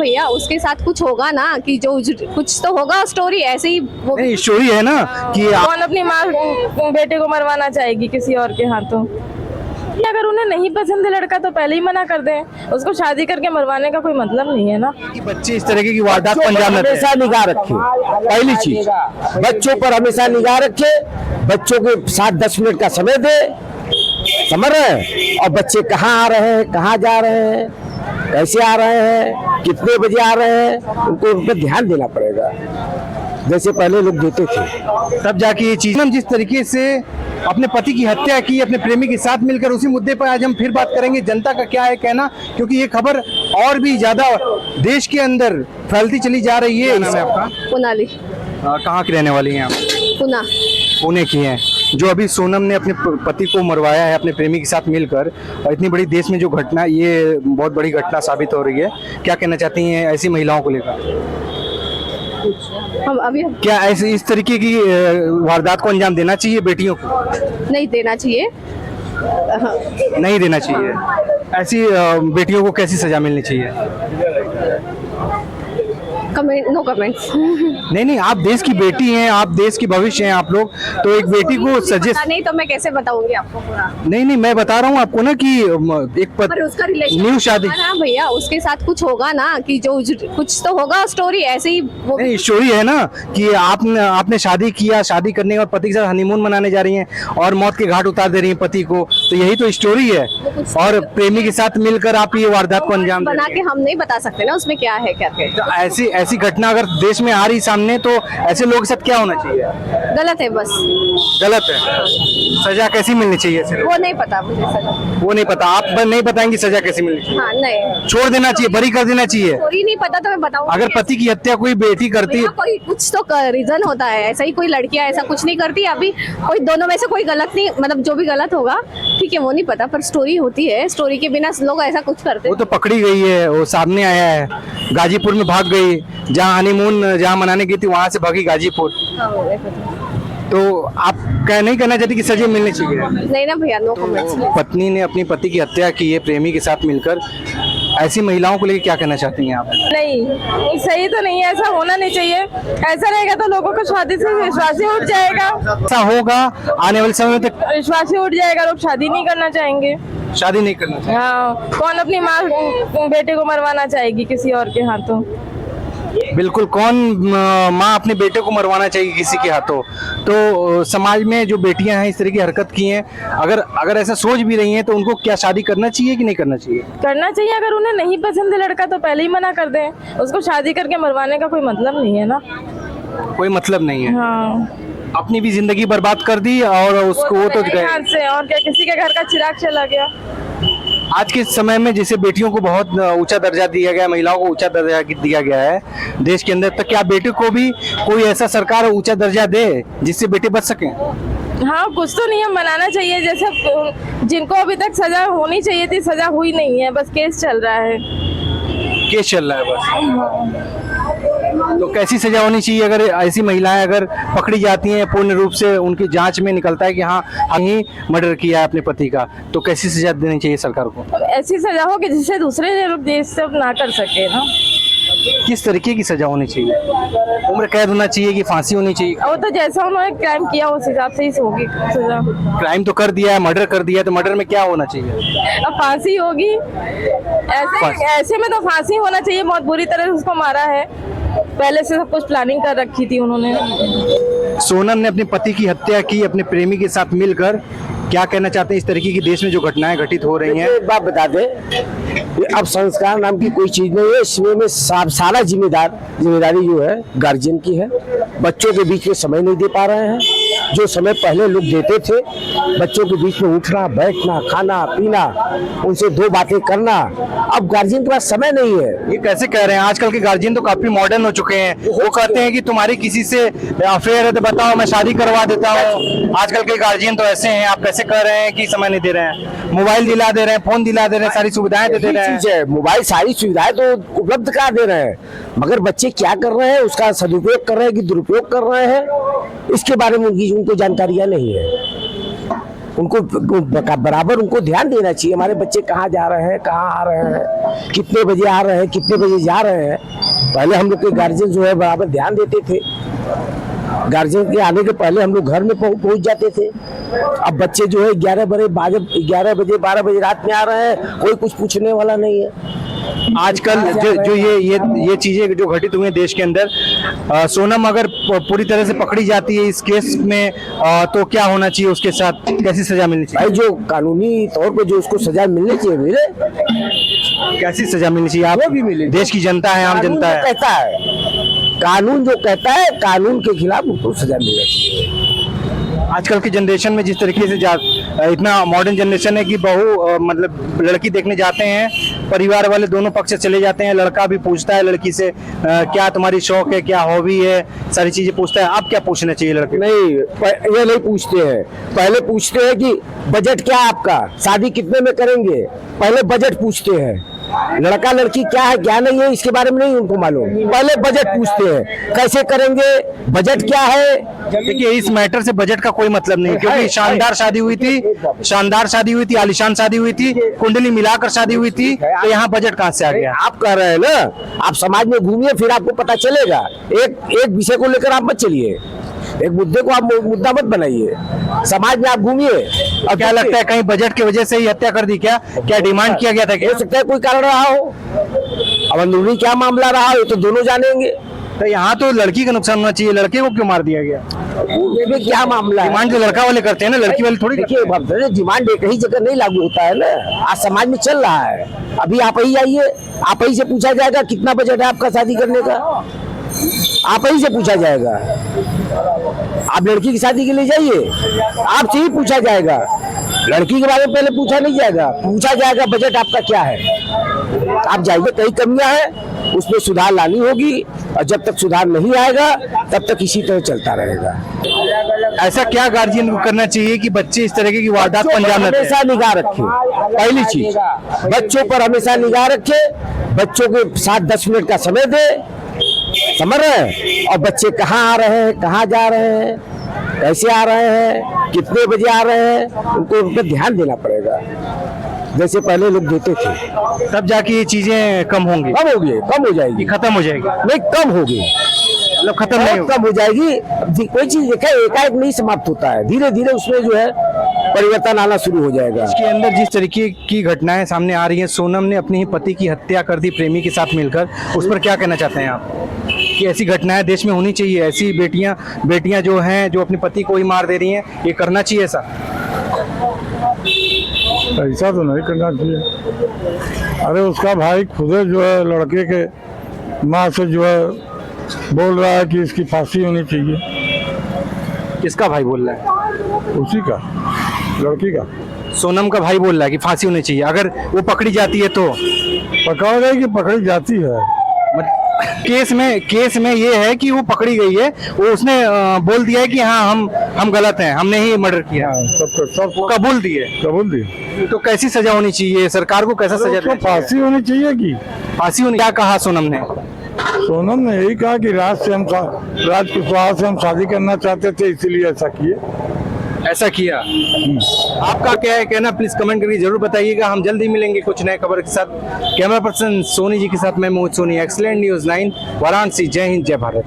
भैया, उसके साथ कुछ होगा ना कि जो कुछ तो होगा स्टोरी, ऐसे ही वो नहीं स्टोरी है ना कि कौन अपनी माँ बेटे को मरवाना चाहेगी किसी और के हाथों। अगर उन्हें नहीं पसंद है लड़का तो पहले ही मना कर दें, उसको शादी करके मरवाने का कोई मतलब नहीं है ना। बच्चे इस तरह की वारदात को अंजाम देते हैं। हमेशा निगाह रखे, पहली चीज बच्चों पर हमेशा निगाह रखे, बच्चों के साथ 10 मिनट का समय दे, समझ रहे हैं, और बच्चे कहाँ आ रहे हैं, कहाँ जा रहे हैं, कैसे आ रहे हैं, कितने बजे आ रहे हैं, उनको उन पर ध्यान देना पड़ेगा जैसे पहले लोग देते थे। तब जाके ये चीज, हम जिस तरीके से अपने पति की हत्या की अपने प्रेमी के साथ मिलकर, उसी मुद्दे पर आज हम फिर बात करेंगे जनता का क्या है कहना, क्योंकि ये खबर और भी ज्यादा देश के अंदर फैलती चली जा रही है। नाम है आपका? पुनाली। कहाँ की रहने वाली हैं आप? पुना। पुणे की हैं। जो अभी सोनम ने अपने पति को मरवाया है अपने प्रेमी के साथ मिलकर, और इतनी बड़ी देश में जो घटना, ये बहुत बड़ी घटना साबित हो रही है। क्या कहना चाहती हैं ऐसी महिलाओं को लेकर? हम अभी क्या ऐसे इस तरीके की वारदात को अंजाम देना चाहिए बेटियों को? नहीं देना चाहिए। नहीं देना चाहिए। ऐसी बेटियों को कैसी सजा मिलनी चाहिए? Comment, no comments. नहीं, आप देश की बेटी हैं, आप देश की भविष्य हैं आप लोग, तो एक बेटी को सजेस्ट नहीं तो मैं कैसे बताऊंगी आपको पूरा? नहीं, मैं बता रहा हूँ आपको ना कि एक पर उसका रिलेशन न्यू शादी, ना भैया, उसके साथ कुछ होगा ना कि जो कुछ तो होगा स्टोरी, ऐसे ही वो नहीं स्टोरी है ना कि आपने शादी किया, शादी करने के बाद पति के साथ हनीमून मनाने जा रही हैं और मौत के घाट उतार दे रही हैं पति को, तो यही तो स्टोरी है। और प्रेमी के साथ मिलकर आप ये वारदात को अंजाम बना के हम नहीं बता सकते ना उसमें क्या है, क्या तो ऐसी घटना अगर देश में आ रही सामने, तो ऐसे लोगों के साथ क्या होना चाहिए? गलत है, बस गलत है। सजा कैसी मिलनी चाहिए ऐसे लोगों वो नहीं पता मुझे सजा। को? वो नहीं पता, आप नहीं बताएंगे सजा कैसी मिलनी चाहिए? हाँ, नहीं छोड़ देना चाहिए, बरी कर देना चाहिए। स्टोरी नहीं पता तो मैं बताऊंगी। अगर पति की हत्या कोई बेटी करती है, कोई कुछ तो रीजन होता है, ऐसा ही कोई लड़कियां ऐसा कुछ नहीं करती। अभी कोई दोनों में से कोई गलत नहीं, मतलब जो भी गलत होगा ठीक है, वो नहीं पता, पर स्टोरी होती है, स्टोरी के बिना लोग ऐसा कुछ करते। वो तो पकड़ी गई है, वो सामने आया है, गाजीपुर में भाग गई, जहाँ हनीमून जहाँ मनाने गई थी वहां से भागी गाजीपुर। तो आप नहीं कहना चाहती कि सजा मिलनी चाहिए? नहीं ना भैया, नो कमेंट्स। पत्नी ने अपनी पति की हत्या की है प्रेमी के साथ मिलकर, ऐसी महिलाओं को लेकर क्या कहना चाहती हैं आप? नहीं, सही तो नहीं है, ऐसा होना नहीं चाहिए। ऐसा रहेगा तो लोगों को शादी से विश्वास ही उठ जाएगा। ऐसा होगा आने वाले समय में, तो विश्वास ही उठ जाएगा, लोग शादी नहीं करना चाहेंगे। शादी नहीं करना चाहिए। हाँ, कौन अपनी माँ बेटे को मरवाना चाहेगी किसी और के हाथों। बिल्कुल, कौन माँ अपने बेटे को मरवाना चाहिए किसी के हाथों? तो समाज में जो बेटियां हैं इस तरह की हरकत की हैं, अगर ऐसा सोच भी रही हैं, तो उनको क्या शादी करना चाहिए कि नहीं करना चाहिए? करना चाहिए। अगर उन्हें नहीं पसंद है लड़का तो पहले ही मना कर दें, उसको शादी करके मरवाने का कोई मतलब नहीं है ना। कोई मतलब नहीं है। हाँ, अपनी भी जिंदगी बर्बाद कर दी और उसको वो तो गए। हाथ से, और क्या, किसी के घर का चिराग चला गया। आज के समय में जैसे बेटियों को बहुत ऊंचा दर्जा दिया गया है, महिलाओं को ऊंचा दर्जा दिया गया है देश के अंदर, तो क्या बेटे को भी कोई ऐसा सरकार ऊंचा दर्जा दे जिससे बेटे बच सकें? हाँ, कुछ तो नियम बनाना चाहिए। जैसे जिनको अभी तक सजा होनी चाहिए थी, सजा हुई नहीं है, बस केस चल रहा है। केस चल रहा है बस। तो कैसी सजा होनी चाहिए अगर ऐसी महिलाएं अगर पकड़ी जाती हैं, पूर्ण रूप से उनकी जांच में निकलता है कि हाँ हमने मर्डर किया है अपने पति का, तो कैसी सजा देनी चाहिए सरकार को? ऐसी सजा हो कि जिससे दूसरे लोग देश से ना कर सके ना। किस तरीके की सजा होनी चाहिए? उम्र कैद होना चाहिए कि फांसी होनी चाहिए? और तो जैसा उन्होंने क्राइम किया उस हिसाब से ही होगी सजा। क्राइम तो कर दिया है, मर्डर कर दिया है, तो मर्डर में क्या होना चाहिए? अब फांसी होगी। ऐसे में तो फांसी होना चाहिए। बहुत बुरी तरह से उसको मारा है, पहले से सब कुछ प्लानिंग कर रखी थी उन्होंने। सोनम ने अपने पति की हत्या की अपने प्रेमी के साथ मिलकर, क्या कहना चाहते हैं इस तरीके की देश में जो घटनाएं घटित हो रही हैं? एक बात बता दे, अब संस्कार नाम की कोई चीज नहीं है, इसमें में सारा जिम्मेदारी जो है गार्जियन की है। बच्चों के बीच में समय नहीं दे पा रहे हैं, जो समय पहले लोग देते थे, बच्चों के बीच में उठना बैठना, खाना पीना, उनसे 2 बातें करना, अब गार्जियन के पास समय नहीं है। ये कैसे कह रहे हैं? आजकल के गार्जियन तो काफी मॉडर्न हो चुके हैं, वो कहते हैं कि तुम्हारी किसी से अफेयर है तो बताओ, मैं शादी करवा देता हूँ। आजकल के गार्जियन तो ऐसे हैं, आप कैसे कह रहे हैं कि समय नहीं दे रहे हैं? मोबाइल दिला दे रहे हैं, फोन दिला दे रहे हैं, सारी सुविधाएं दे रहे हैं। मोबाइल सारी सुविधाएं तो उपलब्ध करा दे रहे हैं, मगर बच्चे क्या कर रहे हैं, उसका सदुपयोग कर रहे हैं कि दुरुपयोग कर रहे हैं, इसके बारे में उनको जानकारियां नहीं है। उनको बराबर उनको ध्यान देना चाहिए। हमारे बच्चे कहाँ जा रहे हैं, कहाँ आ रहे हैं, कितने बजे आ रहे हैं, कितने बजे जा रहे हैं। पहले हम लोग के गार्जियन जो है बराबर ध्यान देते थे। गार्जियन के आने के पहले हम लोग घर में पहुंच जाते थे। अब बच्चे जो है 11 बजे 12 बजे रात में आ रहे हैं, कोई कुछ पूछने वाला नहीं है। आजकल जो ये चीजें जो घटित हुई हैं देश के अंदर, सोनम अगर पूरी तरह से पकड़ी जाती है इस केस में, तो क्या होना चाहिए उसके साथ, कैसी सजा मिलनी चाहिए? भाई जो कानूनी तौर पे जो उसको सजा मिलनी चाहिए मिले। कैसी सजा मिलनी चाहिए? आप भी मिले। देश की जनता है, आम जनता है। कहता है कानून जो कहता है, कानून के खिलाफ उनको सजा मिलनी चाहिए। आजकल की जनरेशन में जिस तरीके से इतना मॉडर्न जनरेशन है कि बहू मतलब लड़की देखने जाते हैं, परिवार वाले दोनों पक्ष से चले जाते हैं, लड़का भी पूछता है लड़की से क्या तुम्हारी शौक है, क्या हॉबी है, सारी चीजें पूछता है। अब क्या पूछना चाहिए लड़के? नहीं, ये नहीं पूछते हैं। पहले पूछते हैं कि बजट क्या है आपका, शादी कितने में करेंगे, पहले बजट पूछते हैं। लड़का लड़की क्या है क्या नहीं है इसके बारे में नहीं उनको मालूम, पहले बजट पूछते हैं, कैसे करेंगे, बजट क्या है। देखिए इस मैटर से बजट का कोई मतलब नहीं, क्योंकि शानदार शादी हुई थी, आलीशान शादी हुई थी, कुंडली मिलाकर शादी हुई थी, तो यहाँ बजट कहाँ से आ गया? आप कह रहे हैं ना, आप समाज में घूमिए फिर आपको पता चलेगा। एक विषय को लेकर आप मत चलिए, एक मुद्दे को आप मुद्दा मत बनाइए, समाज में आप घूमिए। अब क्या लगता है कहीं बजट की वजह से ही हत्या कर दी क्या डिमांड किया गया था? हो सकता है कोई कारण रहा हो, अब अंदरूनी क्या मामला रहा हो ये तो दोनों जानेंगे। तो यहाँ तो लड़की का नुकसान होना चाहिए, लड़के को क्यों मार दिया गया? ये भी क्या मामला है? डिमांड जो लड़का वाले करते हैं ना, लड़की वाले थोड़ी। देखिए डिमांड एक ही जगह नहीं लागू होता है ना, आज समाज में चल रहा है। अभी आप ही आइए, आप ही से पूछा जाएगा कितना बजट है आपका शादी करने का, आप ही से पूछा जाएगा। आप लड़की की शादी के लिए जाइए, आपसे ही पूछा जाएगा, लड़की के बारे में पहले पूछा नहीं जाएगा, पूछा जाएगा बजट आपका क्या है। आप जाइए, कई कमियां हैं उसमें सुधार लानी होगी, और जब तक सुधार नहीं आएगा तब तक इसी तरह चलता रहेगा। ऐसा क्या गार्जियन को करना चाहिए कि बच्चे इस तरह की वारदात को अंजाम न दें? हमेशा निगाह रखें, पहली चीज बच्चों पर हमेशा निगाह रखे, बच्चों के साथ 10 मिनट का समय दे, समझ रहे हैं, और बच्चे कहाँ आ रहे हैं, कहाँ जा रहे हैं, कैसे आ रहे हैं, कितने बजे आ रहे हैं, उनको उन पर ध्यान देना पड़ेगा जैसे पहले लोग देते थे। तब जाके ये चीजें कम होंगी, कम हो जाएगी, खत्म हो जाएगी। नहीं कम होगी, मतलब खत्म नहीं होगी, कम हो जाएगी। कोई चीज देखा एकाएक नहीं समाप्त होता है, धीरे धीरे उसमें जो है परिवर्तन आना शुरू हो जाएगा। इसके अंदर जिस तरीके की घटनाएं सामने आ रही हैं, सोनम ने अपने ही पति की हत्या कर दी प्रेमी के साथ मिलकर, उस पर क्या कहना चाहते हैं आप कि ऐसी घटनाएं देश में होनी चाहिए? ऐसी बेटियां जो हैं जो अपने पति को ही मार दे रही हैं, ये करना चाहिए ऐसा? ऐसा तो नहीं करना चाहिए। अरे उसका भाई खुद जो है लड़के के माँ से जो है बोल रहा है कि इसकी फांसी होनी चाहिए। किसका भाई बोल रहा है? उसी का, लड़की का। सोनम का भाई बोल रहा है कि फांसी होनी चाहिए, अगर वो पकड़ी जाती है तो? पकड़ गई कि पकड़ी जाती है? केस में ये है कि वो पकड़ी गई है, वो उसने बोल दिया है कि हाँ हम गलत हैं, हमने ही मर्डर किया। सब कबूल दिए। तो कैसी सजा होनी चाहिए? सरकार को कैसा सजा? फांसी होनी चाहिए कि फांसी होनी? क्या कहा सोनम ने? सोनम ने यही कहा कि राजकुशवाहा से हम शादी करना चाहते थे, इसीलिए ऐसा किए। ऐसा किया। आपका क्या है कहना, प्लीज कमेंट करके जरूर बताइएगा। हम जल्द ही मिलेंगे कुछ नए खबर के साथ। कैमरा पर्सन सोनी जी के साथ मैं मोहित सोनी, एक्सीलेंट न्यूज़ 9 वाराणसी। जय हिंद, जय भारत।